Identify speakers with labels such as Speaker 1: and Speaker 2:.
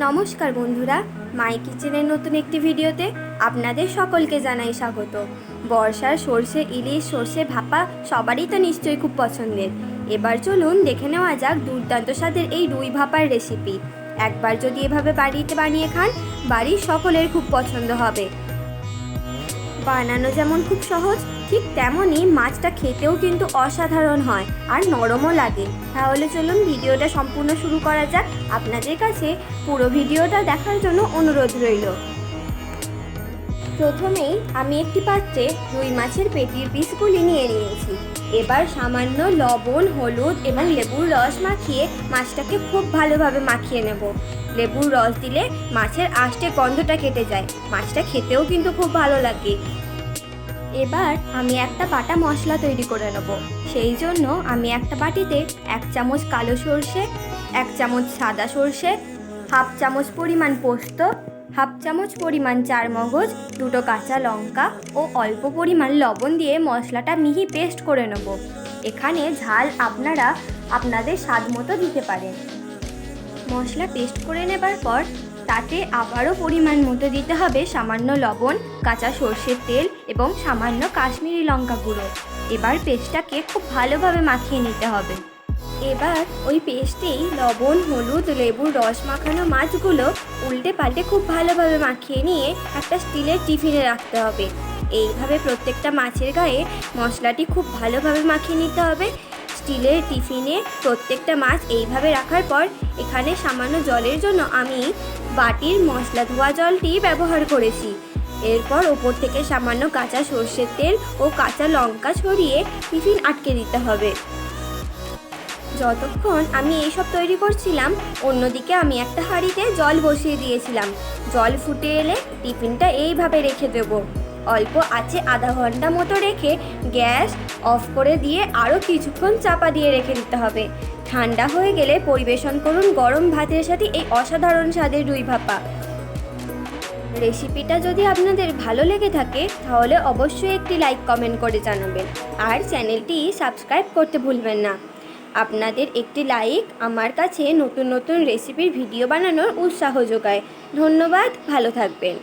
Speaker 1: নমস্কার বন্ধুরা, মাই কিচেনের নতুন একটি ভিডিওতে আপনাদের সকলকে জানাই স্বাগত। বর্ষার সর্ষে ইলিশ, সর্ষে ভাপা সবারই তো নিশ্চয়ই খুব পছন্দের। এবার চলুন দেখে নেওয়া যাক দুর্দান্ত স্বাদের এই রুই ভাপার রেসিপি। একবার যদি এভাবে বাড়িতে বানিয়ে খান, বাড়ির সকলের খুব পছন্দ হবে। বানানো যেমন খুব সহজ, ঠিক তেমনই মাছটা খেতেও কিন্তু অসাধারণ হয় আর নরমও লাগে। তাহলে চলুন ভিডিওটা সম্পূর্ণ শুরু করা যাক। আপনাদের কাছে পুরো ভিডিওটা দেখার জন্য অনুরোধ রইল। প্রথমেই আমি একটি পাত্রে রুই মাছের পেটির পিসগুলি নিয়ে নিয়েছি। এবার সামান্য লবণ, হলুদ এবং লেবুর রস মাখিয়ে মাছটাকে খুব ভালোভাবে মাখিয়ে নেব। লেবুর রস দিলে মাছের আষ্টে গন্ধটা কেটে যায়, মাছটা খেতেও কিন্তু খুব ভালো লাগে। এবার আমি একটা বাটা মশলা তৈরি করে নেব। সেই জন্য আমি একটা বাটিতে 1 চামচ কালো সর্ষে, 1 চামচ সাদা সর্ষে, হাফ চামচ পরিমাণ পোস্ত, হাফ চামচ পরিমাণ চারমগজ, 2টো কাঁচা লঙ্কা ও অল্প পরিমাণ লবণ দিয়ে মশলাটা মিহি পেস্ট করে নেব। এখানে ঝাল আপনারা আপনাদের স্বাদ মতো দিতে পারেন। মশলা পেস্ট করে নেবার পর তাতে আবারও পরিমাণ মতো দিতে হবে সামান্য লবণ, কাঁচা সর্ষের তেল এবং সামান্য কাশ্মীরি লঙ্কা গুঁড়ো। এবার পেস্টটাকে খুব ভালোভাবে মাখিয়ে নিতে হবে। এবার ওই পেস্টেই লবণ, হলুদ, লেবুর রস মাখানো মাছগুলো উল্টে পাল্টে খুব ভালোভাবে মাখিয়ে নিয়ে একটা স্টিলের টিফিনে রাখতে হবে। এইভাবে প্রত্যেকটা মাছের গায়ে মশলাটি খুব ভালোভাবে মাখিয়ে নিতে হবে। স্টিলের টিফিনে প্রত্যেকটা মাছ এইভাবে রাখার পর এখানে সামান্য জলের জন্য আমি বাটির মশলা ধোয়া জলটি ব্যবহার করেছি। এরপর ওপর থেকে সামান্য কাঁচা সর্ষের তেল ও কাঁচা লঙ্কা ছড়িয়ে টিফিন আটকে দিতে হবে। যতক্ষণ আমি এইসব তৈরি করছিলাম, অন্যদিকে আমি একটা হাঁড়িতে জল বসিয়ে দিয়েছিলাম। জল ফুটে এলে টিফিনটা এইভাবে রেখে দেব। অল্প আঁচে আধা ঘন্টা মতো রেখে গ্যাস অফ করে দিয়ে আরও কিছুক্ষণ চাপা দিয়ে রেখে দিতে হবে। ঠান্ডা হয়ে গেলে পরিবেশন করুন গরম ভাতের সাথে এই অসাধারণ স্বাদের রুই ভাপা। রেসিপিটা যদি আপনাদের ভালো লেগে থাকে তাহলে অবশ্যই একটি লাইক, কমেন্ট করে জানাবেন আর চ্যানেলটি সাবস্ক্রাইব করতে ভুলবেন না। আপনাদের একটি লাইক আমার কাছে নতুন নতুন রেসিপির ভিডিও বানানোর উৎসাহ যোগায়। ধন্যবাদ, ভালো থাকবেন।